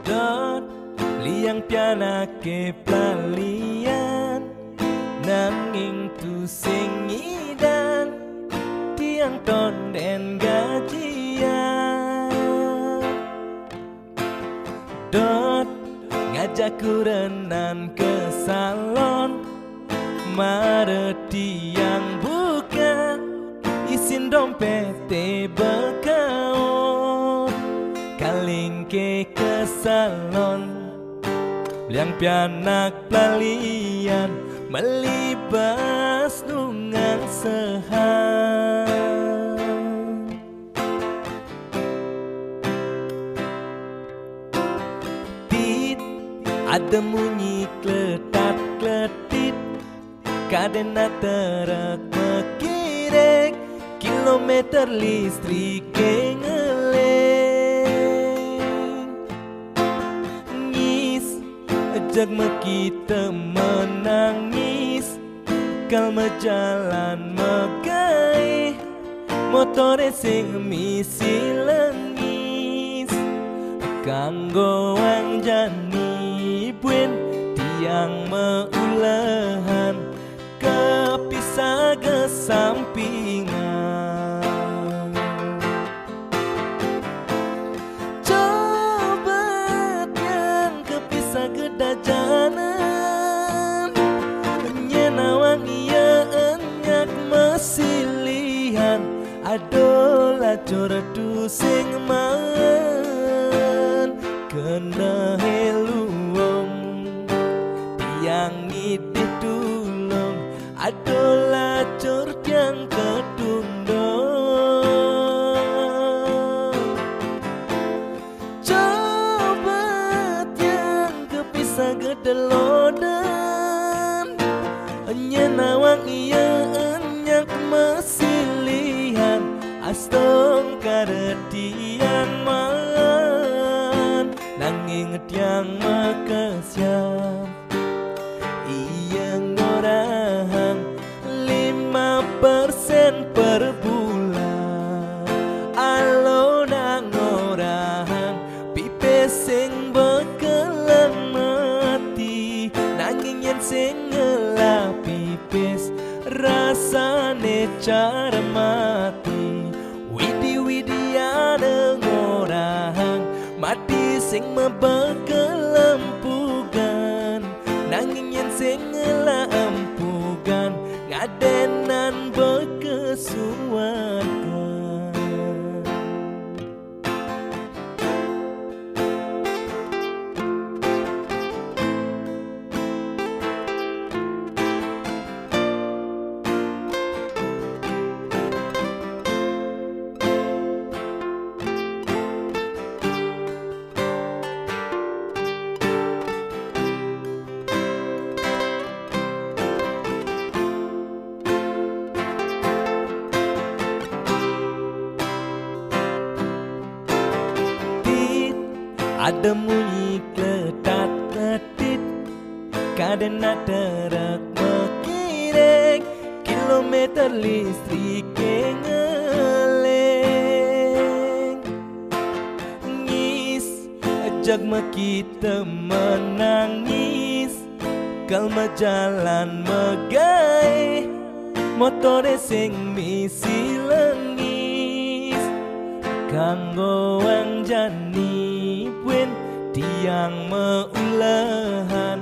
Dot liang piana ke pelalian nanging tu sing idan tiang tonden gajian. Dot ngajak kurenan ke salon mare tiang buka isin dompet bekaon kalingke ke salon liang pianak pelalian melibas nungang sehan. Tit ada bunyi kletat-kletit kadena terak mekirek kilometer listrik ngeleng ngis ajak kita menangis kalma jalan megai motore sing misi lengis kanggo wang jani buen tiang meulahan kepisah kesampingan. Coba yang kepisah kedajanan nyenawang iya enyak mesilihan adola cordu sing man kena heluong tiang ngidih tulung adola cur yang ketundung. Coba yang kepisah gedelodan nyenawang iya enyak mesilihan astong karetian man nanging tiang makasyan iya ngorahang 5% per bulan alo nang ngorahang pipe sing bekelang mati nanging yen sing ngelah pipes rasane cara mati widi ada ngorahang mati sing mebekelempugan nanging yen sing ngelah empugan ngadenan bekesuargan. Ada bunyi kletat-kletit kadena terak mekirek kilometer listrik ngeleng ngis ajak kita menangis kalma jalan megai motore sing misi lengis kanggo wang jani buen tiang meulahan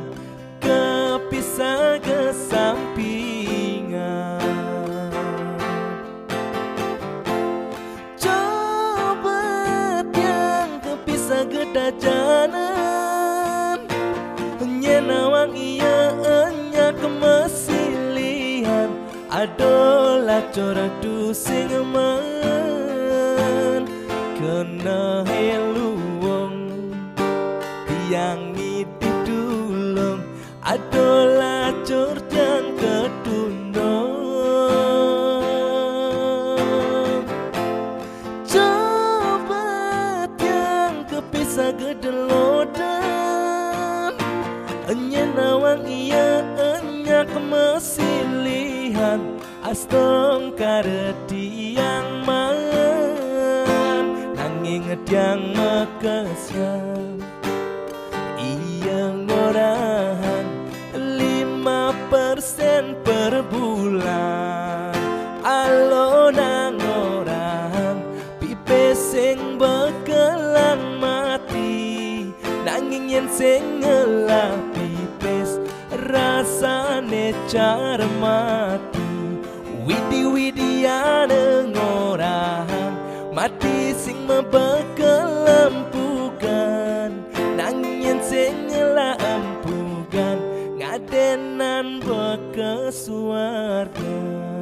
kepisah kesampingan. Coba yang kepisah kedajanan nyenawang iya enyak mesilihan adola cordu sing man kena heluong tiang ngidih dulung adola cur yang ketundung. Coba yang kepisah gedelodan nyenawang iya enyak mesilihan astong karetiang man nanging tiang makasyan yen sing ngelah pipis rasane cermati widi-widiane ngorahan mati sing membekelempukan nanging yen sing ngelah empukan ngadenan bekesuarga.